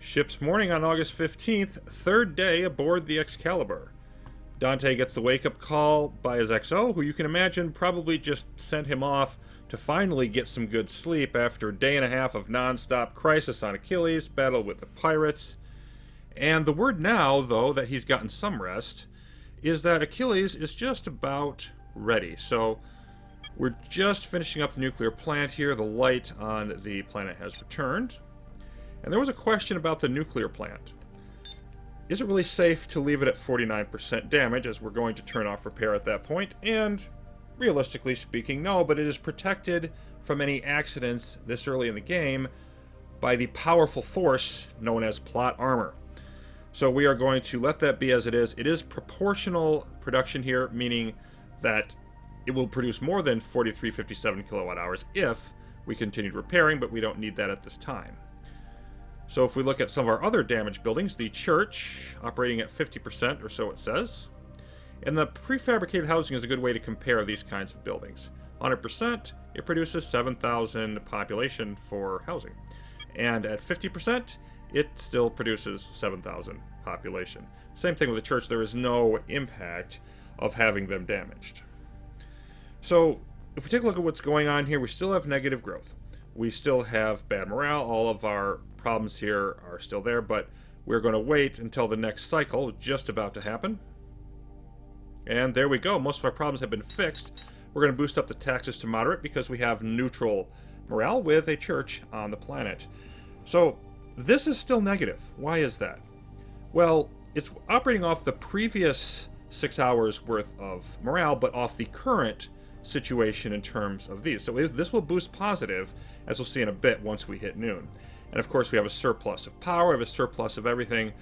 Ship's morning on August 15th, third day aboard the Excalibur. Dante gets the wake-up call by his XO, who you can imagine probably just sent him off to finally get some good sleep after a day and a half of non-stop crisis on Achilles, battle with the pirates. And the word now, though, that he's gotten some rest, is that Achilles is just about ready. So we're just finishing up the nuclear plant here. The light on the planet has returned. And there was a question about the nuclear plant. Is it really safe to leave it at 49% damage, as we're going to turn off repair at that point? And realistically speaking, no, but it is protected from any accidents this early in the game by the powerful force known as plot armor. So we are going to let that be as it is. It is proportional production here, meaning that it will produce more than 4357 kilowatt hours if we continued repairing, but we don't need that at this time. So if we look at some of our other damaged buildings, the church, operating at 50% or so it says. And the prefabricated housing is a good way to compare these kinds of buildings. 100%, it produces 7,000 population for housing. And at 50%, it still produces 7,000 population. Same thing with the church, there is no impact of having them damaged. So if we take a look at what's going on here, we still have negative growth. We still have bad morale. All of our problems here are still there, but we're going to wait until the next cycle, just about to happen. And there we go. Most of our problems have been fixed. We're going to boost up the taxes to moderate because we have neutral morale with a church on the planet. So this is still negative. Why is that? Well, it's operating off the previous 6 hours worth of morale, but off the current situation in terms of these. So this will boost positive, as we'll see in a bit once we hit noon. And of course we have a surplus of power, we have a surplus of everything.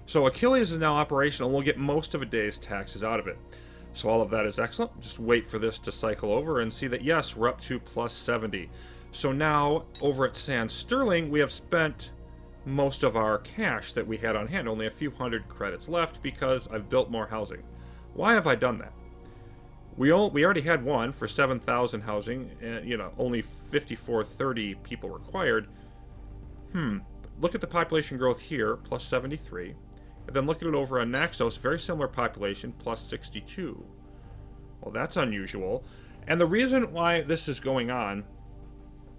So Achilles is now operational, and we'll get most of a day's taxes out of it. So all of that is excellent. Just wait for this to cycle over and see that yes, we're up to plus 70. So now over at Sand Sterling, we have spent most of our cash that we had on hand, only a few hundred credits left because I've built more housing. Why have I done that? We already had one for 7,000 housing, and only 5430 people required. Look at the population growth here, plus 73. And then look at it over on Naxos, very similar population, plus 62. Well, that's unusual. And the reason why this is going on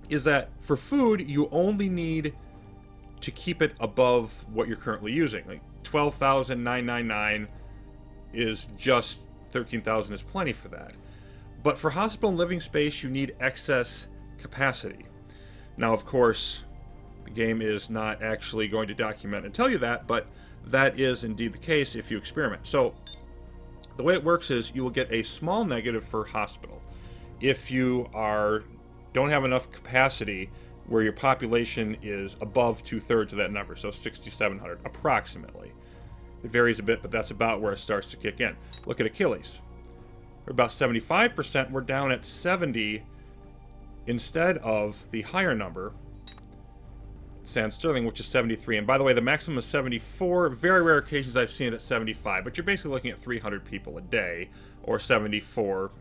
is that for food, you only need to keep it above what you're currently using. Like 12,999 is just 13,000 is plenty for that. But for hospital and living space, you need excess capacity. Now, of course, the game is not actually going to document and tell you that, but that is indeed the case if you experiment. So the way it works is you will get a small negative for hospital if you don't have enough capacity where your population is above 2/3 of that number, so 6,700 approximately. It varies a bit, but that's about where it starts to kick in. Look at Achilles. We're about 75%. We're down at 70 instead of the higher number, Sand Sterling, which is 73. And by the way, the maximum is 74. Very rare occasions I've seen it at 75, but you're basically looking at 300 people a day, or 74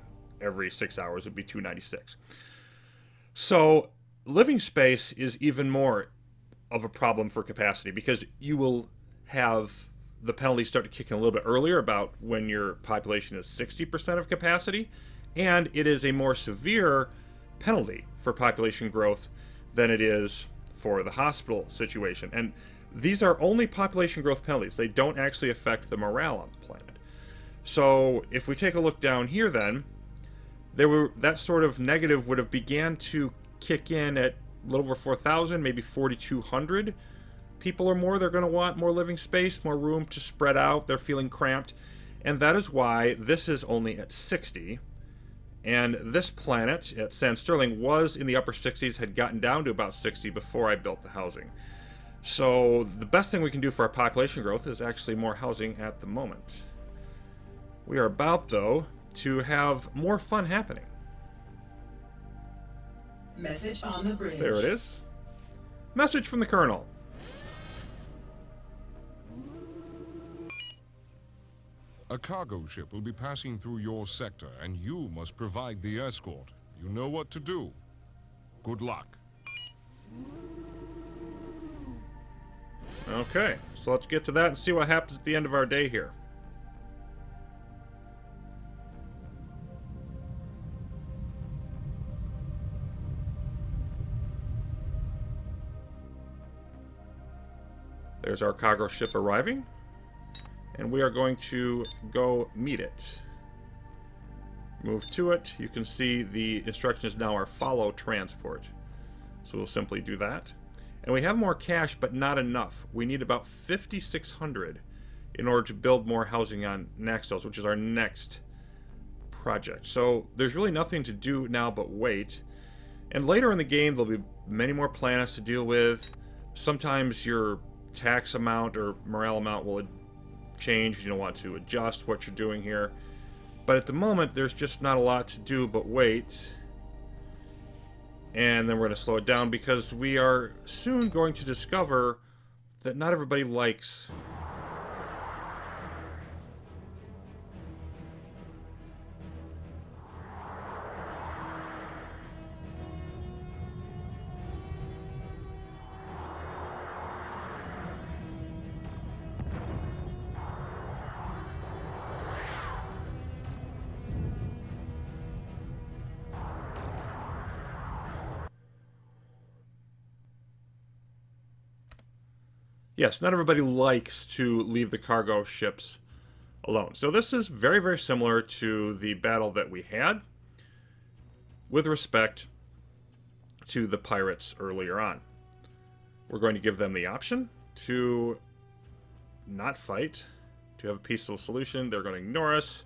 every 6 hours would be 296. So living space is even more of a problem for capacity because you will have the penalties start to kick in a little bit earlier, about when your population is 60% of capacity, and it is a more severe penalty for population growth than it is for the hospital situation. And these are only population growth penalties. They don't actually affect the morale on the planet. So if we take a look down here then, that sort of negative would have began to kick in at a little over 4,000, maybe 4,200 people or more. They're going to want more living space, more room to spread out. They're feeling cramped. And that is why this is only at 60. And this planet at Sand Sterling was in the upper 60s, had gotten down to about 60 before I built the housing. So the best thing we can do for our population growth is actually more housing at the moment. We are about, though, to have more fun happening. Message on the bridge. There it is. Message from the Colonel. A cargo ship will be passing through your sector, and you must provide the escort. You know what to do. Good luck. Okay, so let's get to that and see what happens at the end of our day here. There's our cargo ship arriving, and we are going to go meet it. Move to it. You can see the instructions now are follow transport. So we'll simply do that. And we have more cash, but not enough. We need about 5,600 in order to build more housing on Naxos, which is our next project. So there's really nothing to do now but wait. And later in the game, there'll be many more planets to deal with. Sometimes your tax amount or morale amount will change. You don't want to adjust what you're doing here. But at the moment, there's just not a lot to do but wait. And then we're going to slow it down because we are soon going to discover that not everybody likes Yes, not everybody likes to leave the cargo ships alone. So this is very, very similar to the battle that we had with respect to the pirates earlier on. We're going to give them the option to not fight, to have a peaceful solution. They're going to ignore us,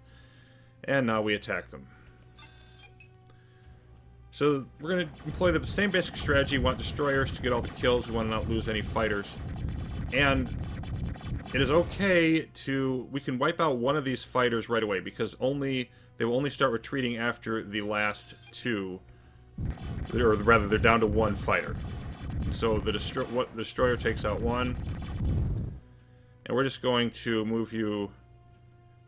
and now we attack them. So we're going to employ the same basic strategy. We want destroyers to get all the kills. We want to not lose any fighters. And it is okay to... we can wipe out one of these fighters right away, because they will only start retreating after the last two. Or rather, they're down to one fighter. So the destroyer takes out one. And we're just going to move you...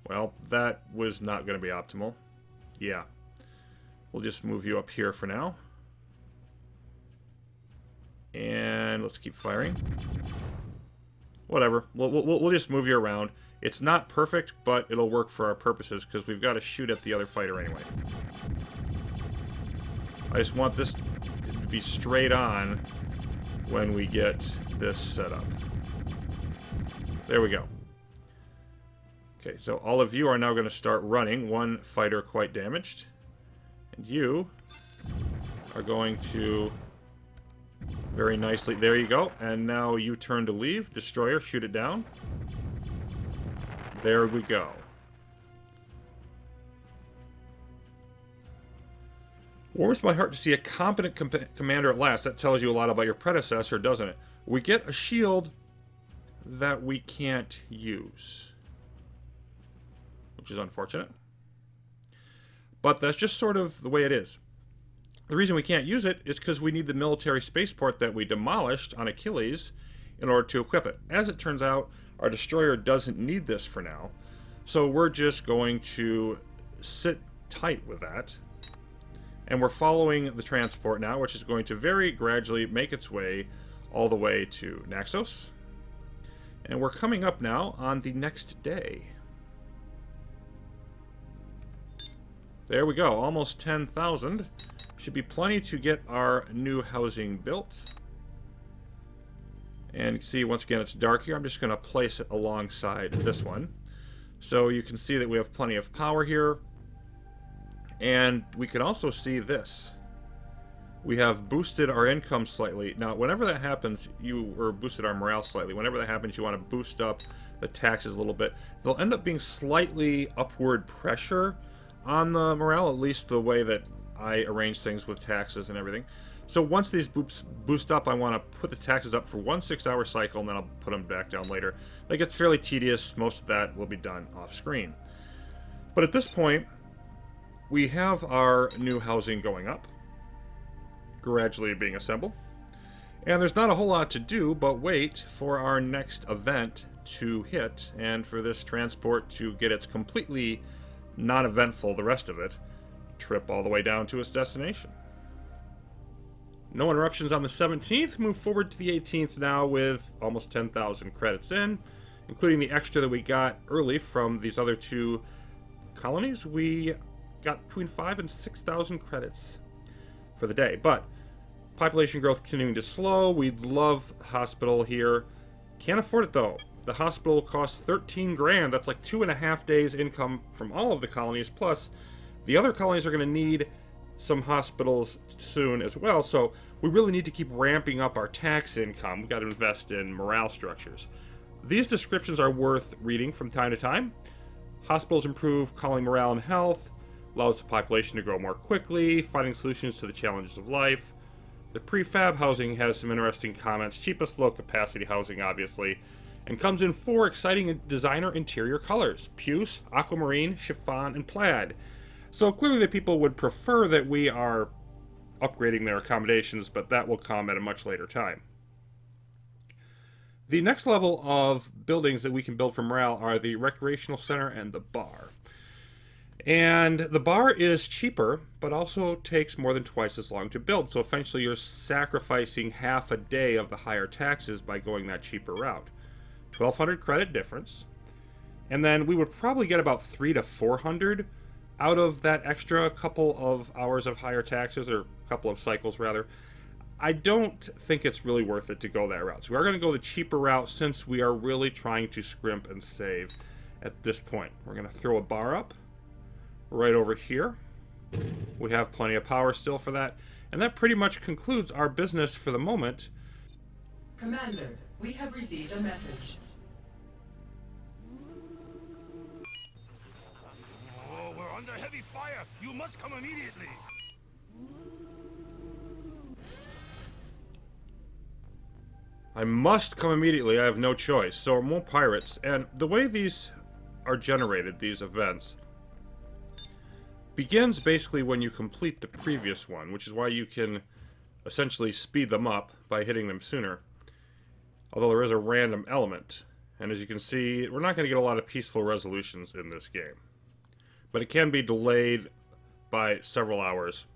well, that was not going to be optimal. Yeah. We'll just move you up here for now. And let's keep firing. Whatever. We'll just move you around. It's not perfect, but it'll work for our purposes, because we've got to shoot at the other fighter anyway. I just want this to be straight on when we get this set up. There we go. Okay, so all of you are now going to start running. One fighter quite damaged. And you are going to... very nicely. There you go. And now you turn to leave. Destroyer, shoot it down. There we go. Warms my heart to see a competent commander at last. That tells you a lot about your predecessor, doesn't it? We get a shield that we can't use, which is unfortunate. But that's just sort of the way it is. The reason we can't use it is because we need the military spaceport that we demolished on Achilles in order to equip it. As it turns out, our destroyer doesn't need this for now, so we're just going to sit tight with that. And we're following the transport now, which is going to very gradually make its way all the way to Naxos. And we're coming up now on the next day. There we go, almost 10,000. Should be plenty to get our new housing built. And see, once again, it's dark here. I'm just going to place it alongside this one. So you can see that we have plenty of power here. And we can also see this. We have boosted our income slightly. Now, whenever that happens, or boosted our morale slightly. Whenever that happens, you want to boost up the taxes a little bit. There'll end up being slightly upward pressure on the morale, at least the way that I arrange things with taxes and everything. So once these boost up, I want to put the taxes up for 1 6-hour cycle, and then I'll put them back down later. That gets fairly tedious. Most of that will be done off screen. But at this point, we have our new housing going up, gradually being assembled. And there's not a whole lot to do but wait for our next event to hit, and for this transport to get its completely non-eventful, the rest of it, trip all the way down to its destination. No interruptions on the 17th. Move forward to the 18th now with almost 10,000 credits in, including the extra that we got early from these other two colonies. We got between 5,000 and 6,000 credits for the day. But population growth continuing to slow. We'd love hospital here. Can't afford it though. The hospital costs 13 grand. That's like 2.5 days income from all of the colonies. Plus, the other colonies are going to need some hospitals soon as well. So we really need to keep ramping up our tax income. We've got to invest in morale structures. These descriptions are worth reading from time to time. Hospitals improve colony morale and health, allows the population to grow more quickly, finding solutions to the challenges of life. The prefab housing has some interesting comments. Cheapest low capacity housing, obviously, and comes in 4 exciting designer interior colors: puce, aquamarine, chiffon, and plaid. So clearly the people would prefer that we are upgrading their accommodations, but that will come at a much later time. The next level of buildings that we can build for morale are the recreational center and the bar. And the bar is cheaper, but also takes more than twice as long to build. So essentially you're sacrificing half a day of the higher taxes by going that cheaper route. 1,200 credit difference. And then we would probably get about 300 to 400 out of that extra couple of hours of higher taxes, or couple of cycles rather. I don't think it's really worth it to go that route. So we are going to go the cheaper route since we are really trying to scrimp and save at this point. We're going to throw a bar up right over here. We have plenty of power still for that. And that pretty much concludes our business for the moment. Commander, we have received a message. Oh, we're under heavy fire. You must come immediately. I must come immediately. I have no choice. So more pirates. And the way these are generated, these events, begins basically when you complete the previous one, which is why you can essentially speed them up by hitting them sooner. Although there is a random element. And as you can see, we're not going to get a lot of peaceful resolutions in this game. But it can be delayed by several hours,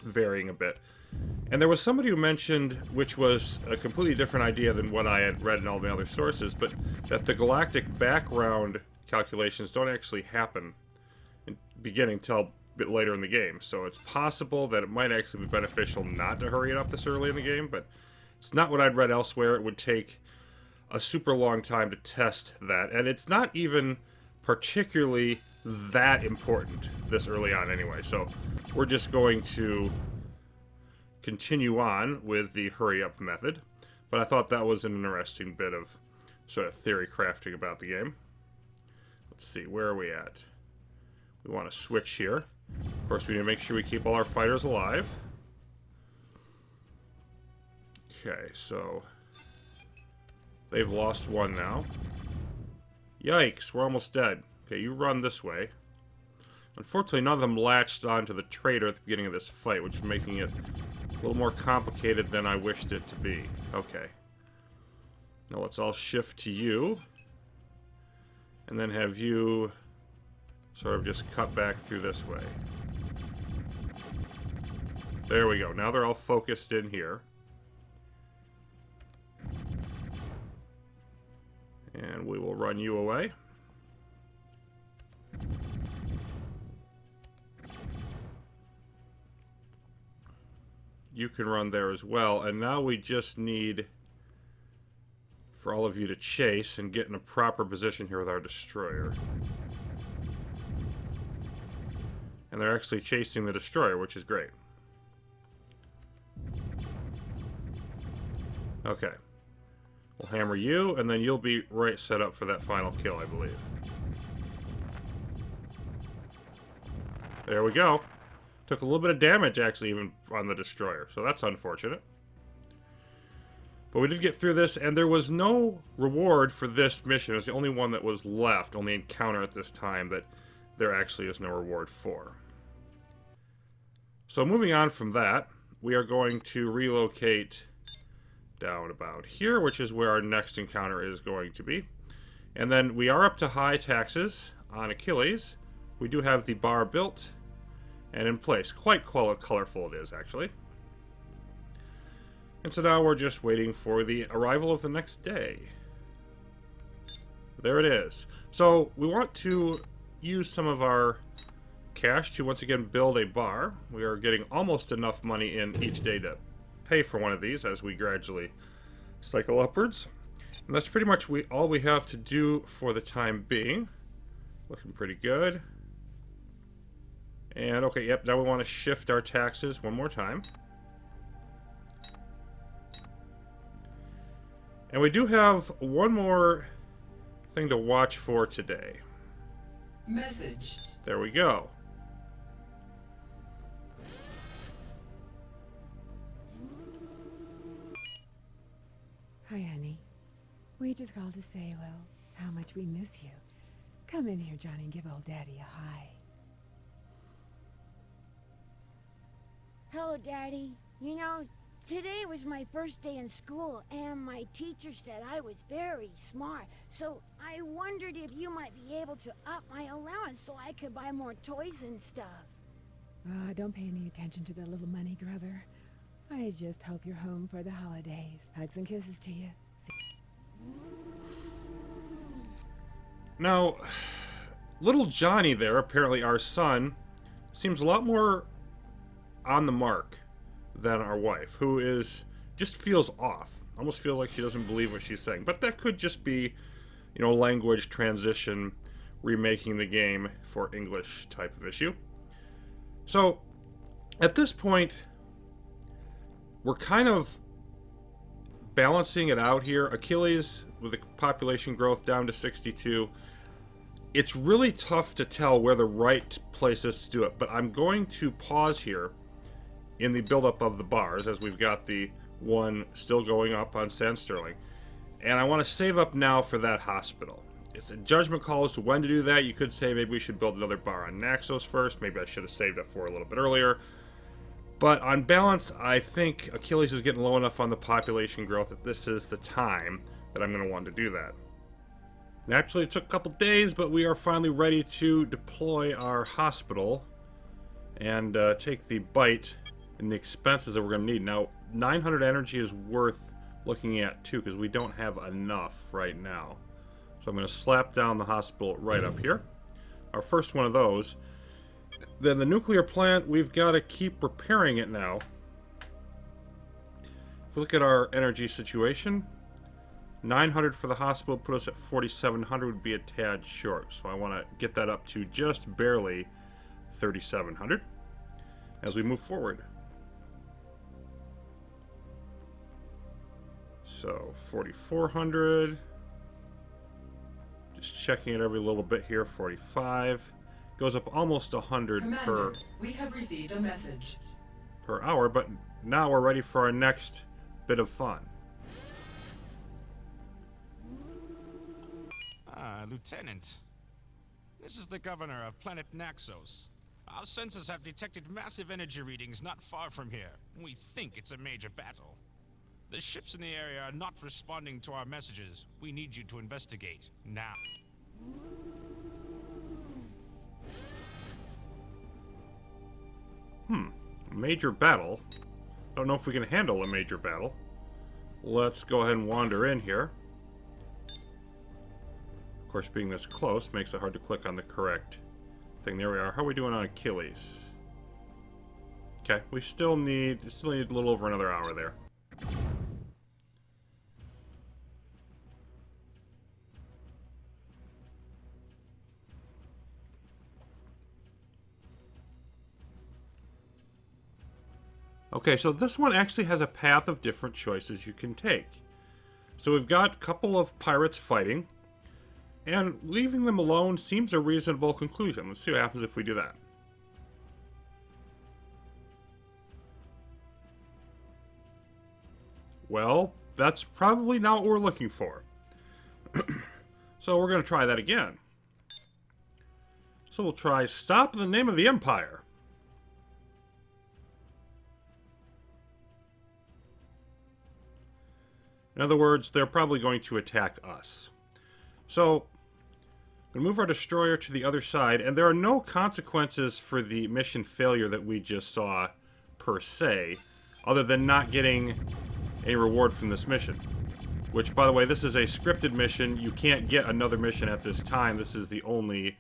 varying a bit. And there was somebody who mentioned, which was a completely different idea than what I had read in all the other sources, but that the galactic background calculations don't actually happen beginning till a bit later in the game. So it's possible that it might actually be beneficial not to hurry it up this early in the game, but it's not what I'd read elsewhere. It would take a super long time to test that, and it's not even particularly that important this early on anyway. So we're just going to continue on with the hurry up method, but I thought that was an interesting bit of sort of theory crafting about the game. Let's see, where are we at? We want to switch here. Of course, we need to make sure we keep all our fighters alive. Okay, so they've lost one now. Yikes, we're almost dead. Okay, you run this way. Unfortunately, none of them latched onto the trader at the beginning of this fight, which is making it a little more complicated than I wished it to be. Okay. Now let's all shift to you. And then have you sort of just cut back through this way. There we go. Now they're all focused in here. And we will run you away. You can run there as well. And now we just need for all of you to chase and get in a proper position here with our destroyer. And they're actually chasing the destroyer, which is great. Okay. We'll hammer you, and then you'll be right set up for that final kill, I believe. There we go. Took a little bit of damage, actually, even on the destroyer, so that's unfortunate. But we did get through this, and there was no reward for this mission. It was the only one that was left, only encounter at this time that there actually is no reward for. So moving on from that, we are going to relocate down about here, which is where our next encounter is going to be. And then we are up to high taxes on Achilles. We do have the bar built and in place. Quite colorful it is, actually. And so now we're just waiting for the arrival of the next day. There it is. So we want to use some of our cash to once again build a bar. We are getting almost enough money in each day to pay for one of these as we gradually cycle upwards. And that's pretty much all we have to do for the time being. Looking pretty good. And okay, yep, now we want to shift our taxes one more time. And we do have one more thing to watch for today. Message. There we go. Hi, honey. We just called to say, well, how much we miss you. Come in here, Johnny, and give old Daddy a hi. Hello, Daddy. You know, today was my first day in school, and my teacher said I was very smart. So I wondered if you might be able to up my allowance so I could buy more toys and stuff. Don't pay any attention to the little money grubber. I just hope you're home for the holidays. Hugs and kisses to you. Now, little Johnny there, apparently our son, seems a lot more on the mark than our wife, who just feels off. Almost feels like she doesn't believe what she's saying. But that could just be, you know, language transition, remaking the game for English type of issue. So, at this point, we're kind of balancing it out here. Achilles, with the population growth down to 62, it's really tough to tell where the right place is to do it. But I'm going to pause here in the buildup of the bars, as we've got the one still going up on Sand Sterling. And I want to save up now for that hospital. It's a judgment call as to when to do that. You could say maybe we should build another bar on Naxos first. Maybe I should have saved up for it a little bit earlier. But on balance, I think Achilles is getting low enough on the population growth that this is the time that I'm going to want to do that. Naturally, it took a couple days, but we are finally ready to deploy our hospital and take the bite and the expenses that we're going to need. Now, 900 energy is worth looking at, too, because we don't have enough right now. So I'm going to slap down the hospital right up here. Our first one of those. Then the nuclear plant, we've got to keep repairing it now. If we look at our energy situation, 900 for the hospital put us at 4,700, would be a tad short. So I want to get that up to just barely 3,700 as we move forward. So 4,400. Just checking it every little bit here. 45. Goes up almost 100 Commander, we have received a message. per hour, but now we're ready for our next bit of fun. Lieutenant. This is the governor of planet Naxos. Our sensors have detected massive energy readings not far from here. We think it's a major battle. The ships in the area are not responding to our messages. We need you to investigate now. Major battle. Don't know if we can handle a major battle. Let's go ahead and wander in here. Of course, being this close makes it hard to click on the correct thing. There we are. How are we doing on Achilles? Okay, we still need a little over another hour there. Okay, so this one actually has a path of different choices you can take. So we've got a couple of pirates fighting, and leaving them alone seems a reasonable conclusion. Let's see what happens if we do that. Well, that's probably not what we're looking for. So we're going to try that again. So we'll try Stop in the Name of the Empire. In other words, they're probably going to attack us. So, we'll move our destroyer to the other side, and there are no consequences for the mission failure that we just saw, per se, other than not getting any reward from this mission. Which, by the way, this is a scripted mission. You can't get another mission at this time. This is the only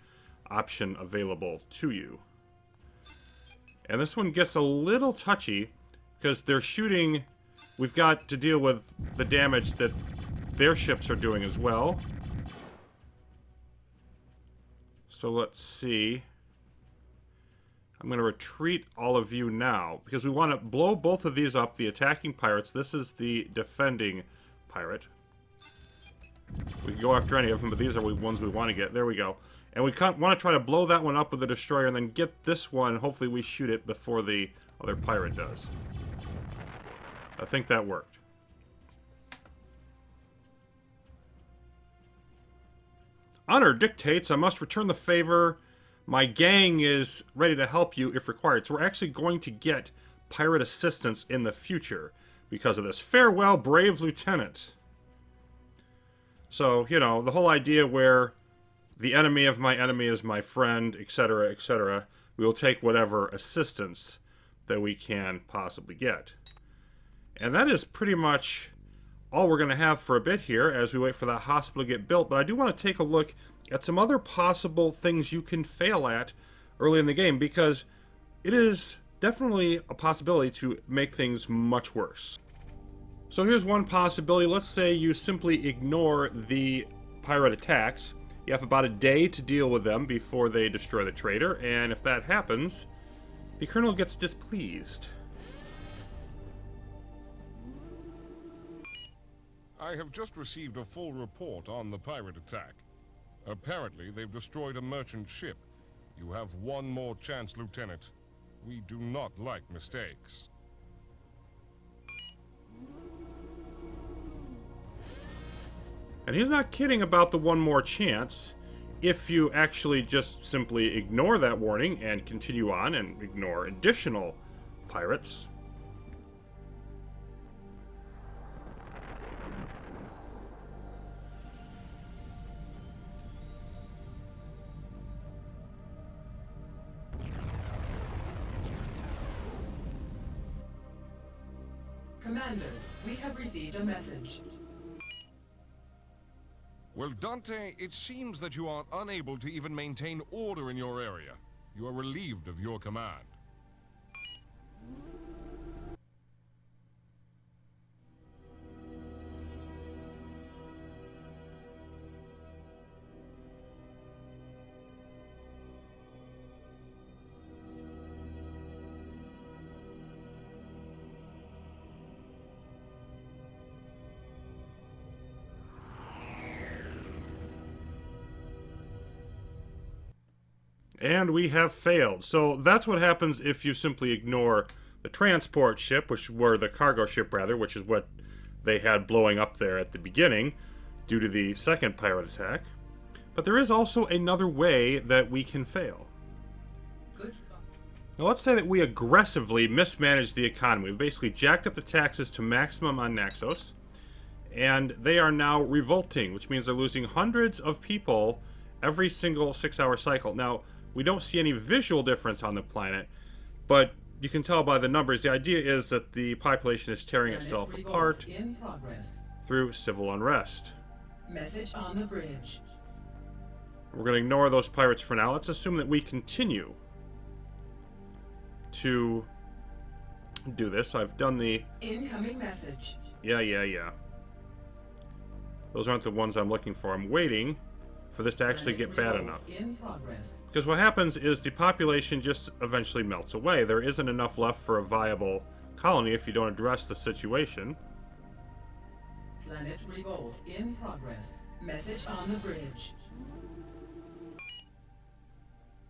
option available to you. And this one gets a little touchy because they're shooting. We've got to deal with the damage that their ships are doing as well. So let's see. I'm going to retreat all of you now because we want to blow both of these up, the attacking pirates. This is the defending pirate. We can go after any of them, but these are the ones we want to get. There we go. And we want to try to blow that one up with the destroyer and then get this one. Hopefully we shoot it before the other pirate does. I think that worked. Honor dictates I must return the favor. My gang is ready to help you if required. So we're actually going to get pirate assistance in the future because of this. Farewell, brave lieutenant. So, you know, the whole idea where the enemy of my enemy is my friend, etc., etc. We will take whatever assistance that we can possibly get. And that is pretty much all we're going to have for a bit here as we wait for that hospital to get built. But I do want to take a look at some other possible things you can fail at early in the game, because it is definitely a possibility to make things much worse. So here's one possibility. Let's say you simply ignore the pirate attacks. You have about a day to deal with them before they destroy the trader, and if that happens, the colonel gets displeased. I have just received a full report on the pirate attack. Apparently, they've destroyed a merchant ship. You have one more chance, Lieutenant. We do not like mistakes. And he's not kidding about the one more chance. If you actually just simply ignore that warning and continue on and ignore additional pirates. Commander, we have received a message. Well, Dante, it seems that you are unable to even maintain order in your area. You are relieved of your command. And we have failed. So that's what happens if you simply ignore the transport ship, the cargo ship rather, which is what they had blowing up there at the beginning due to the second pirate attack. But there is also another way that we can fail. Now let's say that we aggressively mismanaged the economy. We basically jacked up the taxes to maximum on Naxos, and they are now revolting, which means they're losing hundreds of people every single 6-hour cycle. Now, we don't see any visual difference on the planet, but you can tell by the numbers. The idea is that the population is tearing itself apart through civil unrest. Message on the bridge. We're going to ignore those pirates for now. Let's assume that we continue to do this. I've done the... Incoming message. Yeah. Those aren't the ones I'm looking for. I'm waiting for this to actually get bad enough. In progress. Because what happens is the population just eventually melts away. There isn't enough left for a viable colony if you don't address the situation. Planet revolt in progress. Message on the bridge.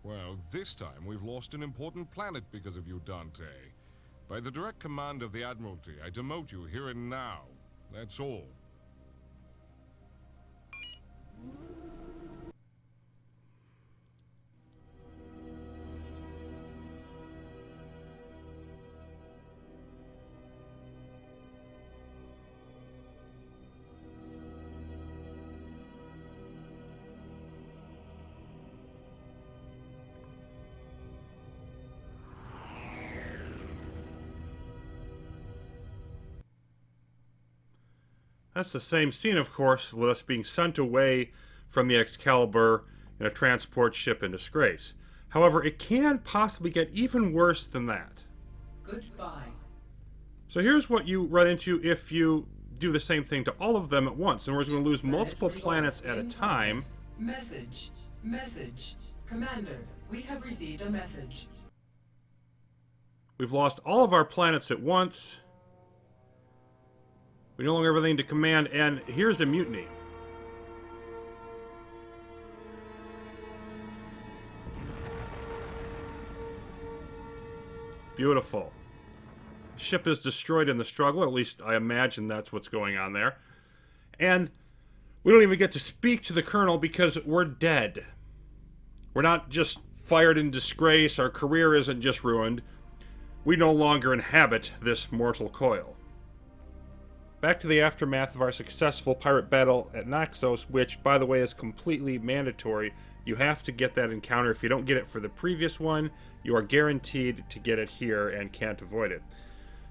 Well, this time we've lost an important planet because of you, Dante. By the direct command of the Admiralty, I demote you here and now. That's all. That's the same scene, of course, with us being sent away from the Excalibur in a transport ship in disgrace. However, it can possibly get even worse than that. Goodbye. So here's what you run into if you do the same thing to all of them at once. And we're going to lose multiple planets at a time. Message. Message. Commander, we have received a message. We've lost all of our planets at once. We no longer have everything to command, and here's a mutiny. Beautiful. Ship is destroyed in the struggle, at least I imagine that's what's going on there. And we don't even get to speak to the Colonel because we're dead. We're not just fired in disgrace, our career isn't just ruined. We no longer inhabit this mortal coil. Back to the aftermath of our successful pirate battle at Naxos, which, by the way, is completely mandatory. You have to get that encounter. If you don't get it for the previous one, you are guaranteed to get it here and can't avoid it.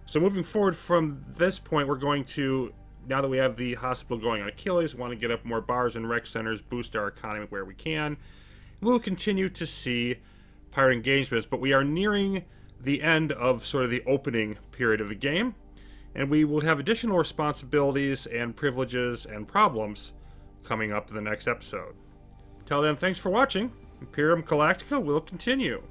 So moving forward from this point, we're going to, now that we have the hospital going on Achilles, want to get up more bars and rec centers, boost our economy where we can. We'll continue to see pirate engagements, but we are nearing the end of sort of the opening period of the game, and we will have additional responsibilities and privileges and problems coming up in the next episode. Till then, thanks for watching. Imperium Galactica will continue.